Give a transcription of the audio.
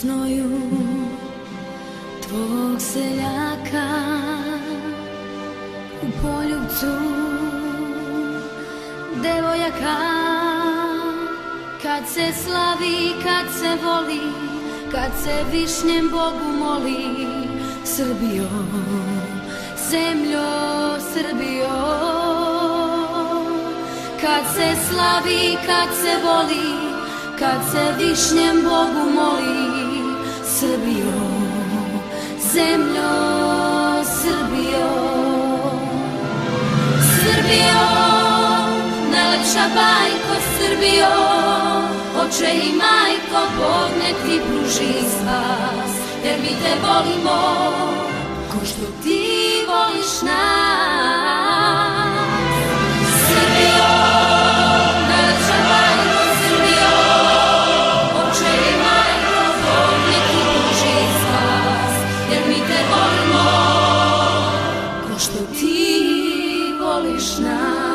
znoju tvog seljaka u poljubcu devojaka. Kad se slavi, kad se voli, kad se višnjem Bogu moli, Srbijo, zemljo Srbijo. Kad se slavi, kad se voli, kad se višnjem Bogu moli, Srbijo, zemljo Srbijo. Srbijo, najlepša bajko Srbijo, oče i majko, Bog nek ti pruži spas, jer mi te volimo, ko što ti voliš nas.